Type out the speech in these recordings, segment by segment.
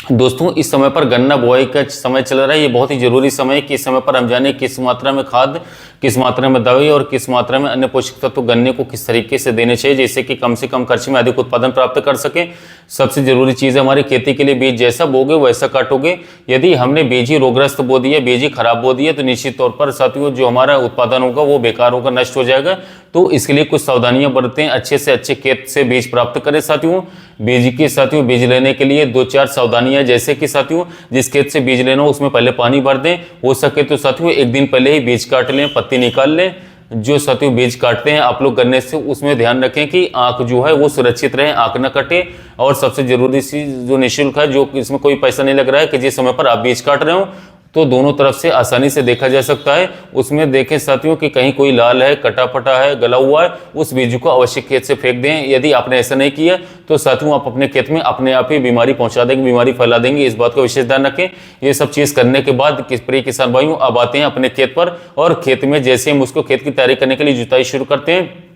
दोस्तों इस समय पर गन्ना बुआई का समय चल रहा है। ये बहुत ही जरूरी समय है कि इस समय पर हम जाने किस मात्रा में खाद, किस मात्रा में दवाई और किस मात्रा में अन्य पोषक तत्व गन्ने को किस तरीके से देने चाहिए, जिससे कि कम से कम खर्च में अधिक उत्पादन प्राप्त कर सके। सबसे जरूरी चीज़ है हमारी खेती के लिए बीज जैसा बोगे वैसा काटोगे। यदि हमने बीज ही रोगग्रस्त बो दिया, बीज ही खराब बो दिया, तो निश्चित तौर पर साथियों जो हमारा उत्पादन होगा वो बेकार होगा, नष्ट हो जाएगा। तो इसके लिए कुछ सावधानियां बरतें, अच्छे से अच्छे खेत से बीज प्राप्त करें साथियों। बीज लेने के लिए 2-4 सावधानियां, जैसे कि साथियों जिस खेत से बीज लेना हो उसमें पहले पानी भर दें। हो सके तो साथियों एक दिन पहले ही बीज काट लें, पत्ती निकाल लें। जो साथियों बीज काटते हैं आप लोग गन्ने से, उसमें ध्यान रखें कि आंख जो है वो सुरक्षित रहे, आंख न कटे। और सबसे जरूरी सी जो निःशुल्क है, जो इसमें कोई पैसा नहीं लग रहा है, कि जिस समय पर आप बीज काट रहे हो तो दोनों तरफ से आसानी से देखा जा सकता है। उसमें देखें साथियों कि कहीं कोई लाल है, कटा फटा है, गला हुआ है, उस बीज को अवश्य खेत से फेंक दें। यदि आपने ऐसा नहीं किया तो साथियों आप अपने खेत में अपने आप ही बीमारी पहुंचा देंगे, बीमारी फैला देंगे। इस बात का विशेष ध्यान रखें। ये सब चीज करने के बाद प्रिय किसान भाइयों अब आते हैं अपने खेत पर, और खेत में जैसे हम उसको खेत की तैयारी करने के लिए जुताई शुरू करते हैं,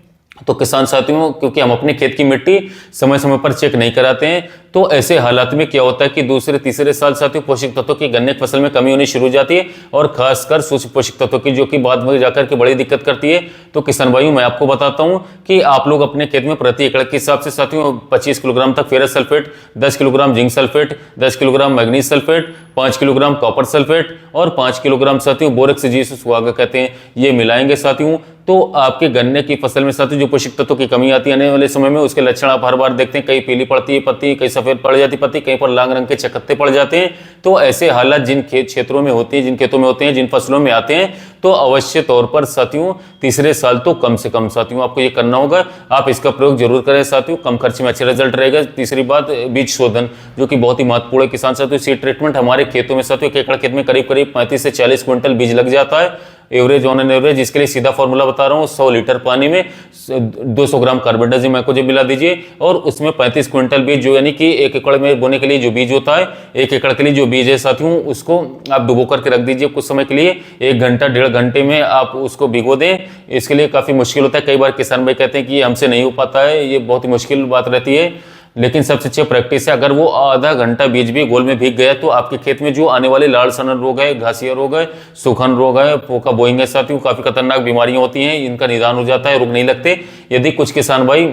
तो किसान साथियों क्योंकि हम अपने खेत की मिट्टी समय समय पर चेक नहीं कराते हैं, तो ऐसे हालात में क्या होता है कि दूसरे तीसरे साल साथियों पोषक तत्वों की गन्ने की फसल में कमी होनी शुरू हो जाती है, और खासकर सूक्ष्म पोषक तत्वों की, जो कि बाद में जाकर के बड़ी दिक्कत करती है। तो किसान भाइयों मैं आपको बताता हूं कि आप लोग अपने खेत में प्रति एकड़ के हिसाब से साथियों 25 किलोग्राम तक ferrous sulphate, 10 kilogram zinc sulphate, 10 kilogram manganese sulphate, 5 kilogram copper sulphate और 5 किलोग्राम साथियों बोरेक्स जिसे सुहागा कहते हैं, ये मिलाएंगे साथियों। तो आपके गन्ने की फसल में साथियों जो पोषक तत्वों की कमी आती है आने वाले समय में, उसके लक्षण आप हर बार देखते हैं। कहीं पीली पड़ती है पत्ती, कहीं सफेद पड़ जाती पत्ती, कहीं पर लाल रंग के चकत्ते पड़ जाते हैं। तो ऐसे हालात जिन खेत क्षेत्रों में होते हैं, जिन खेतों में होते हैं, जिन फसलों में आते हैं, तो अवश्य तौर पर साथियों तीसरे साल तो कम से कम साथियों आपको ये करना होगा। आप इसका प्रयोग जरूर करें साथियों, कम खर्च में अच्छे रिजल्ट रहेगा। तीसरी बात बीज शोधन, जो कि बहुत ही महत्वपूर्ण है किसान साथियों। सीड ट्रीटमेंट हमारे खेतों में साथियों एक एकड़ खेत में करीब 35 से 40 क्विंटल बीज लग जाता है एवरेज ऑन एन एवरेज। इसके लिए सीधा फॉर्मूला बता रहा हूँ, 100 लीटर पानी में 200 ग्राम कार्बेंडाजिम मैकोजेब मिला दीजिए, और उसमें 35 क्विंटल बीज, जो यानी कि 1 एकड़ में बोने के लिए जो बीज होता है, 1 एकड़ के लिए जो बीज है साथियों, उसको आप डुबो करके रख दीजिए कुछ समय के लिए। 1 घंटा 1.5 घंटे में आप उसको भिगो दें। इसके लिए काफी मुश्किल होता है, कई बार किसान भाई कहते हैं कि हमसे नहीं हो पाता है, ये बहुत ही मुश्किल बात रहती है, लेकिन सबसे अच्छी प्रैक्टिस है। अगर वो आधा घंटा बीज भी गोल में भीग गया तो आपके खेत में जो आने वाले लाल सनन रोग है, घासिया रोग है, सूखन रोग है, पोका बोइंग है साथियों, काफी खतरनाक बीमारियां होती हैं, इनका निदान हो जाता है, रोग नहीं लगते। यदि कुछ किसान भाई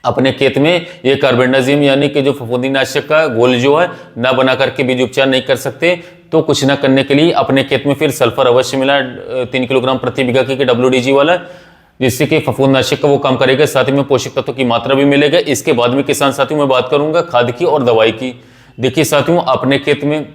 अपने खेत में ये कार्बेंडाजिम यानी कि जो फफूंदीनाशक का घोल जो है ना बना करके बीज उपचार नहीं कर सकते, तो कुछ ना करने के लिए अपने खेत में फिर सल्फर अवश्य मिला 3 किलोग्राम प्रति बीघा के WDG वाला, जिससे कि फफूंदनाशक का वो काम करेगा, साथ ही में पोषक तत्वों की मात्रा भी मिलेगा। इसके बाद में किसान साथियों मैं बात करूंगा खाद की और दवाई की। देखिए साथियों अपने खेत में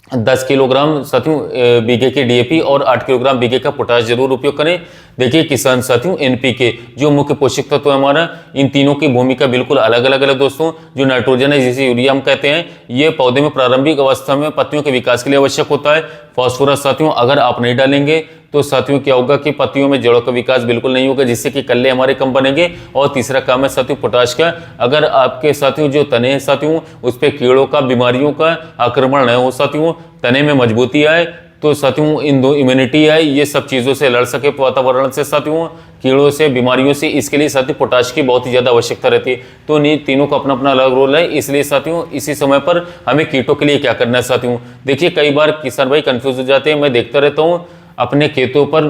10 किलोग्राम साथियों बीघे के DAP और 8 किलोग्राम बीघे का पोटाश जरूर उपयोग करें। देखिए किसान साथियों NPK जो मुख्य पोषक तत्व है हमारा, इन तीनों की भूमिका बिल्कुल अलग अलग है दोस्तों। जो नाइट्रोजन है जिसे यूरिया हम कहते हैं, ये पौधे में प्रारंभिक अवस्था में पत्तियों के विकास के लिए आवश्यक होता है। फास्फोरस साथियों अगर आप नहीं डालेंगे तो साथियों क्या होगा कि पत्तियों में जड़ों का विकास बिल्कुल नहीं होगा, जिससे कि कल्ले हमारे कम बनेंगे। और तीसरा काम है साथियों पोटाश का। अगर आपके साथियों जो तने हैं साथियों उस पर कीड़ों का, बीमारियों का आक्रमण न हो साथियों, तने में मजबूती आए, तो साथियों इन दो इम्यूनिटी आए, ये सब चीजों से लड़ सके वातावरण से साथियों, कीड़ों से, बीमारियों से, इसके लिए साथियों पोटाश की बहुत ही ज्यादा आवश्यकता रहती है। तो तीनों का अपना अपना अलग रोल है। इसलिए साथियों इसी समय पर हमें कीटों के लिए क्या करना है साथियों। देखिए कई बार किसान भाई कंफ्यूज हो जाते हैं, मैं देखता रहता हूँ अपने खेतों पर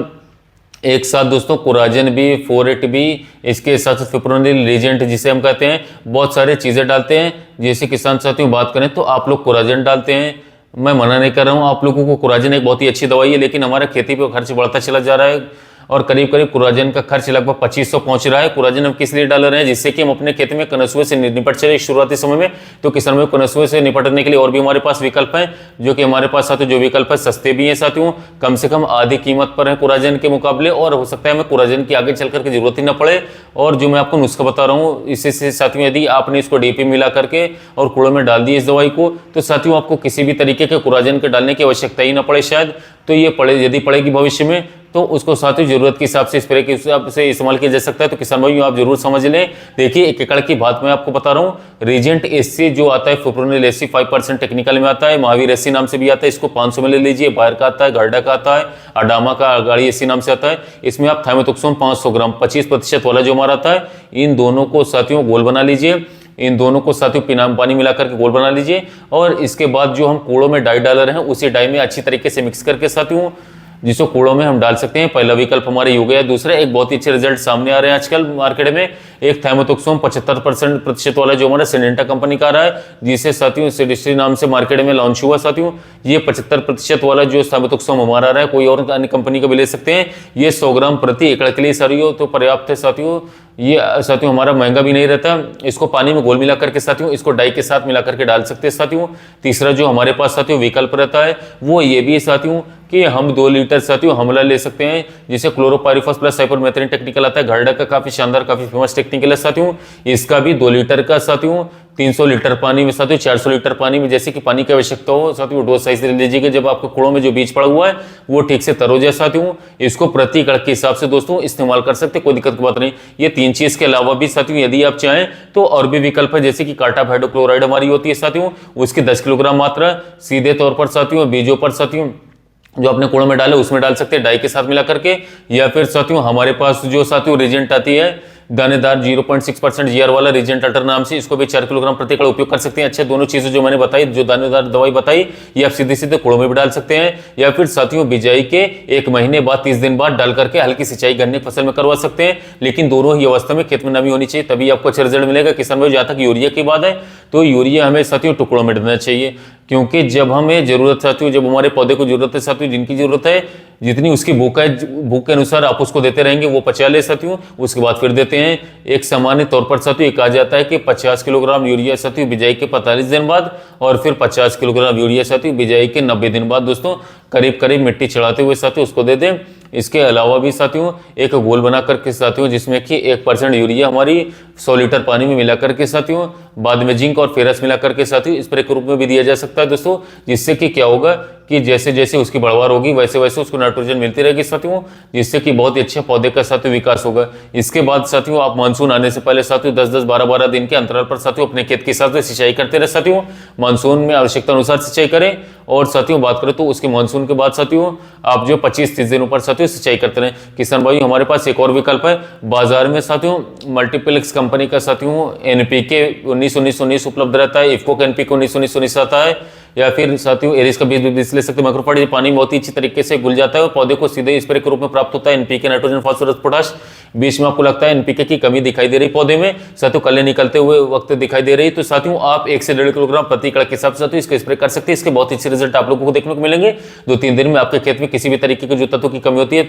एक साथ दोस्तों कोराजन भी, फोरेट भी, इसके साथ फिप्रोनिल रीजेंट जिसे हम कहते हैं, बहुत सारी चीजें डालते हैं। जैसे किसान साथियों बात करें तो आप लोग कोराजन डालते हैं, मैं मना नहीं कर रहा हूं, आप लोगों को कोराजन एक बहुत ही अच्छी दवाई है, लेकिन हमारा खेती पे खर्च बढ़ता चला जा रहा है और करीब करीब कोराजन का खर्च लगभग 2500 पहुंच रहा है। कोराजन हम किस लिए डाल रहे हैं, जिससे कि हम अपने खेत में कनसुए से निपट चले शुरुआती समय में। तो किसान में कनसुए से निपटने के लिए और भी हमारे पास विकल्प हैं, जो कि हमारे पास साथियों जो विकल्प है सस्ते भी हैं साथियों, कम से कम आधी कीमत पर है कोराजन के मुकाबले, और हो सकता है हमें कोराजन की आगे चलकर के जरूरत ही न पड़े। और जो मैं आपको नुस्खा बता रहा हूँ इससे साथियों यदि आपने इसको DAP मिला करके और कूड़ों में डाल दी इस दवाई को, तो साथियों आपको किसी भी तरीके के कोराजन के डालने की आवश्यकता ही न पड़े शायद। तो ये यदि पड़ेगी भविष्य में तो उसको साथियों जरूरत के हिसाब से स्प्रे के हिसाब से इस्तेमाल किया जा सकता है। तो किसान भाइयों आप जरूर समझ लें। देखिए 1 एकड़ की बात मैं आपको बता रहा हूँ, रीजेंट SC जो आता है, फिप्रोनिल SC 5% टेक्निकल में आता है, महावीर SC नाम से भी आता है, इसको 500 में ले लीजिए। बायर का आता है, गार्डा का आता है, अडामा का गाड़ी SC नाम से आता है। इसमें आप थाइमेथोक्सोम 500 ग्राम 25% वाला जो हमारा आता है, इन दोनों को साथियों गोल बना लीजिए। इन दोनों को साथियों पानी मिलाकर के घोल बना लीजिए और इसके बाद जो हम कूड़ों में डाई डाल रहे हैं उसी डाई में अच्छी तरीके से मिक्स करके साथियों जिसको कूड़ों में हम डाल सकते हैं। पहला विकल्प हमारे हो गया। दूसरा, एक बहुत ही अच्छे रिजल्ट सामने आ रहे हैं आजकल मार्केट में, एक थाइमोथोक्सोम 75% वाला जो हमारा सिडेंटा कंपनी का आ रहा है, जिसे साथियों सिडिस्ट्री नाम से मार्केट में लॉन्च हुआ साथियों। ये 75% वाला जो थाइमोथोक्सोम हमारा आ रहा है, कोई और अन्य कंपनी का भी ले सकते हैं। ये 100 ग्राम प्रति एकड़ के लिए साथियों तो पर्याप्त है साथियों। ये साथियों हमारा महंगा भी नहीं रहता। इसको पानी में घोल मिला करके साथियों इसको डाई के साथ मिला करके डाल सकते हैं साथियों। तीसरा जो हमारे पास साथियों विकल्प रहता है वो ये भी है साथियों कि हम 2 लीटर साथियों हमला ले सकते हैं, जिसे क्लोरोपाइरिफॉस प्लस साइपरमेथ्रिन टेक्निकल आता है। घरडा का काफी शानदार काफी फेमस टेक्निकल है साथियों। इसका भी 2 लीटर का साथियों 300 लीटर पानी में साथियों 400 लीटर पानी में जैसे कि पानी की आवश्यकता हो साथियों डोज साइज ले लीजिएगा। जब आपके कूड़ों में जो बीज पड़ा हुआ है वो ठीक से तर हो जाए साथियों, इसको प्रति एकड़ के हिसाब से दोस्तों इस्तेमाल कर सकते, कोई दिक्कत की बात नहीं। ये 3 चीज के अलावा भी साथियों यदि आप चाहें तो और भी विकल्प है, जैसे कि कार्टाप हाइड्रोक्लोराइड हमारी होती है साथियों, उसकी 10 किलोग्राम मात्रा सीधे तौर पर साथियों बीजों पर साथियों जो अपने कूड़ों में डाले उसमें डाल सकते हैं डाई के साथ मिला करके। या फिर साथियों हमारे पास जो साथियों रिजेंट आती है दानेदार 0.6% जीआर वाला रीजेंट अल्टर नाम से, इसको भी 4 किलोग्राम प्रति एकड़ उपयोग कर सकते हैं। अच्छा, दोनों चीजें जो मैंने बताई, जो दानेदार दवाई बताई, ये आप सीधे सीधे कूड़ों में भी डाल सकते हैं या फिर साथियों बिजाई के 1 महीने बाद 30 दिन बाद डाल करके हल्की सिंचाई गन्ने की फसल में करवा सकते हैं। लेकिन दोनों ही अवस्था में खेत में नमी होनी चाहिए, तभी आपको अच्छा रिजल्ट मिलेगा। किसान भाई, जहां तक यूरिया की बात है तो यूरिया हमें साथियों टुकड़ों में डालना चाहिए, क्योंकि जब हमें जरूरत साथियों, जब हमारे पौधे को जरूरत है साथियों, जिनकी जरूरत है जितनी उसकी भूख है, भूख के अनुसार आप उसको देते रहेंगे, वो पचा ले साथियों, उसके बाद फिर देते हैं। एक सामान्य तौर पर साथियों एक कहा जाता है कि 50 किलोग्राम यूरिया साथियों बिजाई के 45 दिन बाद और फिर 50 किलोग्राम यूरिया साथियों बिजाई के 90 दिन बाद दोस्तों करीब करीब मिट्टी चढ़ाते हुए साथियों उसको दे दें। इसके अलावा भी साथियों एक घोल बना करके साथियों जिसमें कि 1% यूरिया हमारी 100 लीटर पानी में मिला करके साथियों बाद में जिंक और फेरस मिला करके साथियों स्प्रे के रूप में भी दिया जा सकता है दोस्तों, जिससे कि क्या होगा कि जैसे जैसे उसकी बढ़वार होगी वैसे वैसे उसको नाइट्रोजन मिलती रहेगी साथियों, जिससे कि बहुत ही अच्छा पौधे का साथियों विकास होगा। इसके बाद साथियों आप मानसून आने से पहले साथियों 10-10, 12-12 दिन के अंतराल पर साथियों अपने खेत के साथ सिंचाई करते रहे साथियों। मानसून में आवश्यकता अनुसार सिंचाई करें और साथियों बात करें तो उसके मानसून के बाद साथियों आप जो 25-30 दिनों पर साथियों सिंचाई करते रहे। किसान भाई, हमारे पास एक और विकल्प है बाजार में साथियों, मल्टीप्लेक्स कंपनी का साथियों एनपीके 19-19-19 उपलब्ध रहता है, इफ्को का एनपीके 19-19 आता है, या फिर साथियों एरिस का बीज ले सकते हैं। माइक्रोफाइट पानी में बहुत ही अच्छी तरीके से घुल जाता है और पौधे को सीधे स्प्रे के रूप में प्राप्त होता है। NPK nitrogen phosphorus potash. बीच में आपको लगता है एनपीके की कमी दिखाई दे रही पौधे में साथियों, कलें निकलते हुए वक्त दिखाई दे रही, तो साथियों आप 1 से 1.5 किलोग्राम प्रति एकड़ के हिसाब से साथियों इसको स्प्रे कर सकते हैं। इसके बहुत अच्छे रिजल्ट आप लोगों को देखने को मिलेंगे। 2-3 दिन में आपके खेत में किसी भी तरीके के जो तत्वों की कमी होती है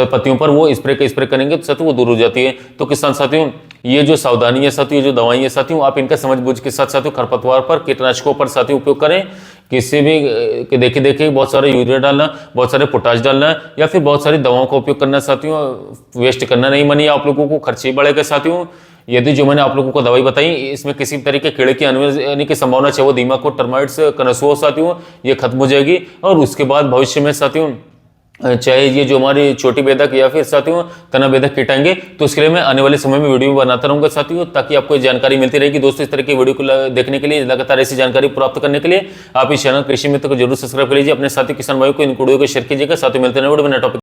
पत्तियों पर, वो स्प्रे करेंगे तो साथियों वो दूर हो जाती है। तो किसान साथियों ये जो सावधानी है साथियों, जो दवाई है साथियों, आप इनका समझ बूझ के साथ साथियों खरपतवार पर, कीटनाशकों पर साथियों उपयोग करें। किसी भी देखे बहुत सारे यूरिया डालना, बहुत सारे पोटाश डालना या फिर बहुत सारी दवाओं का उपयोग करना साथियों, वेस्ट करना नहीं मानिए, आप लोगों को खर्चे बढ़ेगा साथियों। यदि जो मैंने आप लोगों को दवाई बताई इसमें किसी तरीके कीड़े की आने की संभावना, चाहे वो दीमक हो, टर्माइट्स, कनसुआ साथियों, ये खत्म हो जाएगी। और उसके बाद भविष्य में साथियों चाहे ये जो हमारी छोटी बेधक या फिर साथियों तना बेधक कीट आएंगे, तो उसके लिए मैं आने वाले समय में वीडियो बनाता रहूंगा साथियों, ताकि आपको जानकारी मिलती रहेगी। दोस्तों इस तरह की वीडियो को देखने के लिए, लगातार ऐसी जानकारी प्राप्त करने के लिए आप इस चैनल कृषि मित्र को जरूर सब्सक्राइब कर लीजिए। अपने साथी किसान भाइयों को इन वीडियो को शेयर कीजिएगा। साथियों मिलते हैं वीडियो में नए टॉपिक।